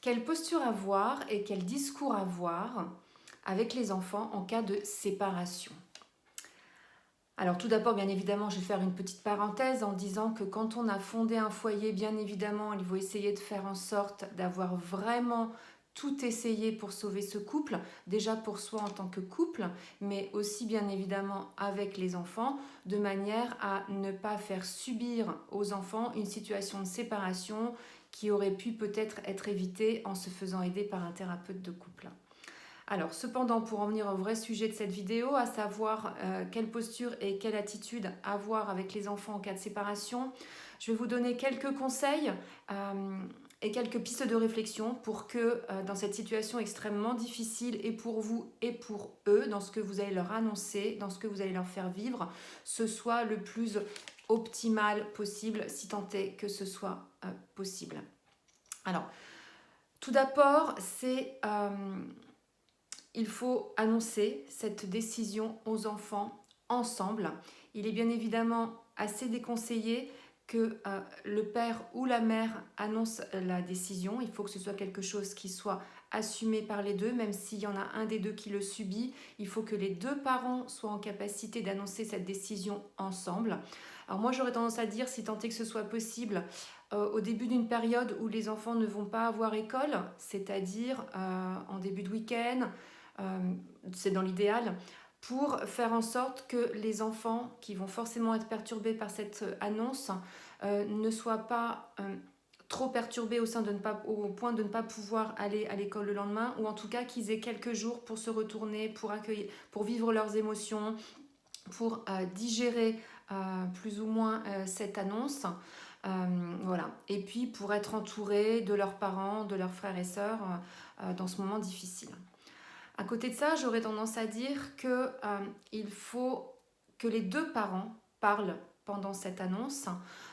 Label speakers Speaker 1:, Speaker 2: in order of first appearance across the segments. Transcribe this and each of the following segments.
Speaker 1: Quelle posture avoir et quel discours avoir avec les enfants en cas de séparation? Alors tout d'abord, bien évidemment, je vais faire une petite parenthèse en disant que quand on a fondé un foyer, bien évidemment, il faut essayer de faire en sorte d'avoir vraiment tout essayé pour sauver ce couple, déjà pour soi en tant que couple, mais aussi bien évidemment avec les enfants, de manière à ne pas faire subir aux enfants une situation de séparation qui aurait pu peut-être être évitée en se faisant aider par un thérapeute de couple. Alors, cependant, pour en venir au vrai sujet de cette vidéo, à savoir quelle posture et quelle attitude avoir avec les enfants en cas de séparation, je vais vous donner quelques conseils et quelques pistes de réflexion pour que dans cette situation extrêmement difficile, et pour vous et pour eux, dans ce que vous allez leur annoncer, dans ce que vous allez leur faire vivre, ce soit le plus optimal possible, si tant est que ce soit possible. Alors, tout d'abord, il faut annoncer cette décision aux enfants ensemble. Il est bien évidemment assez déconseillé que le père ou la mère annonce la décision. Il faut que ce soit quelque chose qui soit assumé par les deux, même s'il y en a un des deux qui le subit. Il faut que les deux parents soient en capacité d'annoncer cette décision ensemble. Alors moi, j'aurais tendance à dire, si tant est que ce soit possible, au début d'une période où les enfants ne vont pas avoir école, c'est-à-dire en début de week-end, c'est dans l'idéal, pour faire en sorte que les enfants qui vont forcément être perturbés par cette annonce ne soient pas trop perturbés au point de ne pas pouvoir aller à l'école le lendemain, ou en tout cas qu'ils aient quelques jours pour se retourner, pour accueillir, pour vivre leurs émotions, pour digérer plus ou moins cette annonce. Voilà. Et puis pour être entourés de leurs parents, de leurs frères et sœurs dans ce moment difficile. À côté de ça, j'aurais tendance à dire qu'il faut que les deux parents parlent pendant cette annonce.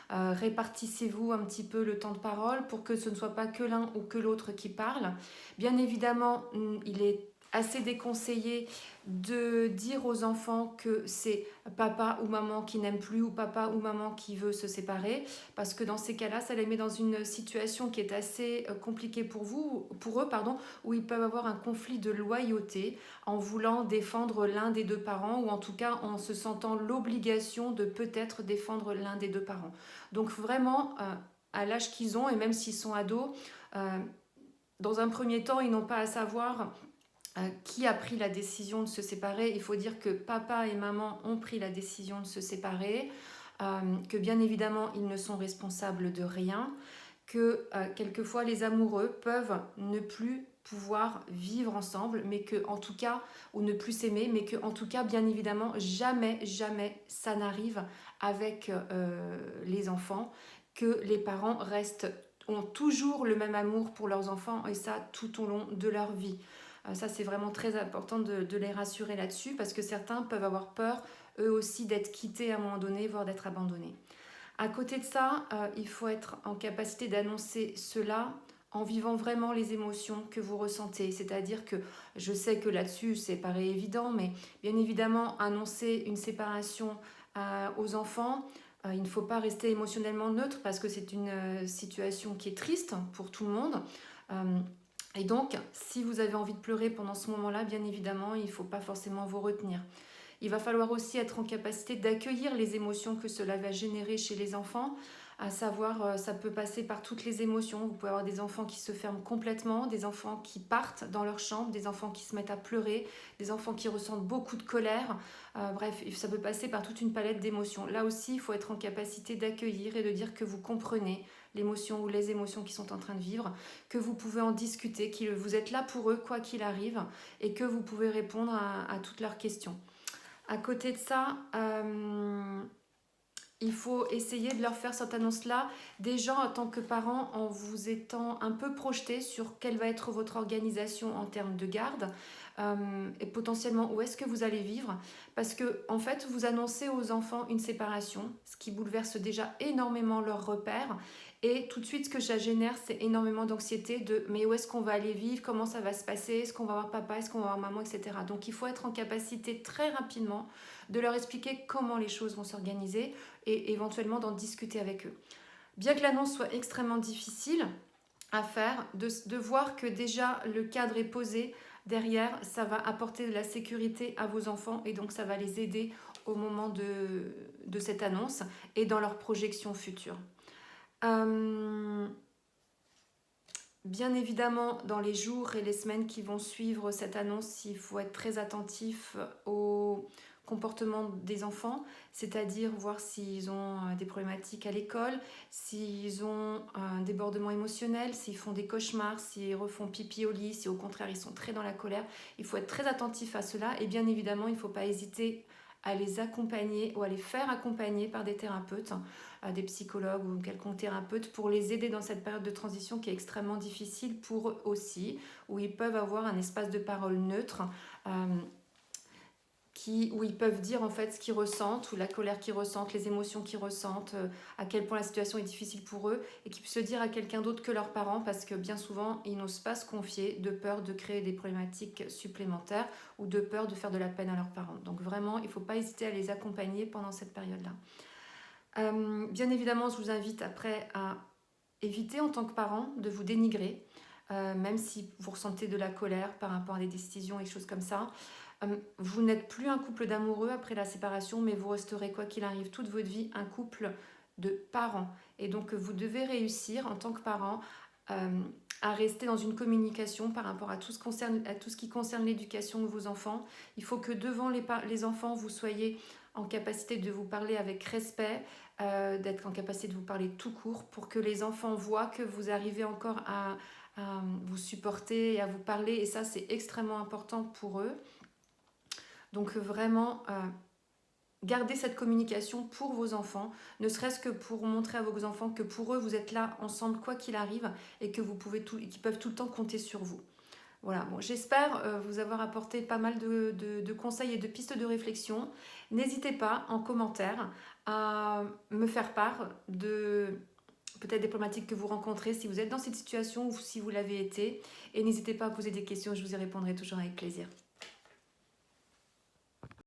Speaker 1: Répartissez-vous un petit peu le temps de parole pour que ce ne soit pas que l'un ou que l'autre qui parle. Bien évidemment, il est assez déconseillé de dire aux enfants que c'est papa ou maman qui n'aime plus ou papa ou maman qui veut se séparer, parce que dans ces cas-là, ça les met dans une situation qui est assez compliquée pour eux, où ils peuvent avoir un conflit de loyauté en voulant défendre l'un des deux parents, ou en tout cas en se sentant l'obligation de peut-être défendre l'un des deux parents. Donc vraiment, à l'âge qu'ils ont, et même s'ils sont ados, dans un premier temps, ils n'ont pas à savoir qui a pris la décision de se séparer. Il faut dire que papa et maman ont pris la décision de se séparer, que bien évidemment, ils ne sont responsables de rien, que quelquefois les amoureux peuvent ne plus pouvoir vivre ensemble, mais que en tout cas, ou ne plus s'aimer, mais que en tout cas, bien évidemment, jamais ça n'arrive avec les enfants, que les parents ont toujours le même amour pour leurs enfants, et ça tout au long de leur vie. Ça, c'est vraiment très important de les rassurer là-dessus, parce que certains peuvent avoir peur eux aussi d'être quittés à un moment donné, voire d'être abandonnés. À côté de ça, il faut être en capacité d'annoncer cela en vivant vraiment les émotions que vous ressentez. C'est-à-dire que je sais que là-dessus, c'est paraît évident, mais bien évidemment, annoncer une séparation aux enfants, il ne faut pas rester émotionnellement neutre, parce que c'est une situation qui est triste pour tout le monde. Et donc, si vous avez envie de pleurer pendant ce moment-là, bien évidemment, il ne faut pas forcément vous retenir. Il va falloir aussi être en capacité d'accueillir les émotions que cela va générer chez les enfants, à savoir, ça peut passer par toutes les émotions. Vous pouvez avoir des enfants qui se ferment complètement, des enfants qui partent dans leur chambre, des enfants qui se mettent à pleurer, des enfants qui ressentent beaucoup de colère. Bref, ça peut passer par toute une palette d'émotions. Là aussi, il faut être en capacité d'accueillir et de dire que vous comprenez l'émotion ou les émotions qu'ils sont en train de vivre, que vous pouvez en discuter, que vous êtes là pour eux quoi qu'il arrive, et que vous pouvez répondre à toutes leurs questions. À côté de ça, il faut essayer de leur faire cette annonce-là déjà en tant que parent, en vous étant un peu projeté sur quelle va être votre organisation en termes de garde, et potentiellement où est-ce que vous allez vivre, parce que en fait vous annoncez aux enfants une séparation, ce qui bouleverse déjà énormément leurs repères, et tout de suite ce que ça génère, c'est énormément d'anxiété de mais où est-ce qu'on va aller vivre, comment ça va se passer, est-ce qu'on va voir papa, est-ce qu'on va voir maman, etc. Donc il faut être en capacité très rapidement de leur expliquer comment les choses vont s'organiser et éventuellement d'en discuter avec eux. Bien que l'annonce soit extrêmement difficile, à faire, de voir que déjà le cadre est posé. Derrière, ça va apporter de la sécurité à vos enfants et donc ça va les aider au moment de cette annonce et dans leurs projections futures. Bien évidemment, dans les jours et les semaines qui vont suivre cette annonce, il faut être très attentif au comportement des enfants, c'est-à-dire voir s'ils ont des problématiques à l'école, s'ils ont un débordement émotionnel, s'ils font des cauchemars, s'ils refont pipi au lit, si au contraire ils sont très dans la colère. Il faut être très attentif à cela et bien évidemment, il ne faut pas hésiter à les accompagner ou à les faire accompagner par des thérapeutes, des psychologues ou quelconque thérapeute pour les aider dans cette période de transition qui est extrêmement difficile pour eux aussi, où ils peuvent avoir un espace de parole neutre, où ils peuvent dire en fait ce qu'ils ressentent, ou la colère qu'ils ressentent, les émotions qu'ils ressentent, à quel point la situation est difficile pour eux, et qu'ils puissent le dire à quelqu'un d'autre que leurs parents, parce que bien souvent, ils n'osent pas se confier de peur de créer des problématiques supplémentaires, ou de peur de faire de la peine à leurs parents. Donc vraiment, il ne faut pas hésiter à les accompagner pendant cette période-là. Bien évidemment, je vous invite après à éviter en tant que parent de vous dénigrer, même si vous ressentez de la colère par rapport à des décisions et choses comme ça. Vous n'êtes plus un couple d'amoureux après la séparation, mais vous resterez quoi qu'il arrive toute votre vie un couple de parents. Et donc vous devez réussir en tant que parent à rester dans une communication par rapport à tout ce qui concerne l'éducation de vos enfants. Il faut que devant les enfants, vous soyez en capacité de vous parler avec respect, d'être en capacité de vous parler tout court pour que les enfants voient que vous arrivez encore à vous supporter et à vous parler. Et ça, c'est extrêmement important pour eux. Donc vraiment, gardez cette communication pour vos enfants, ne serait-ce que pour montrer à vos enfants que pour eux, vous êtes là ensemble quoi qu'il arrive et que qu'ils peuvent tout le temps compter sur vous. Voilà, bon, j'espère vous avoir apporté pas mal de conseils et de pistes de réflexion. N'hésitez pas en commentaire à me faire part de peut-être des problématiques que vous rencontrez si vous êtes dans cette situation ou si vous l'avez été. Et n'hésitez pas à poser des questions, je vous y répondrai toujours avec plaisir.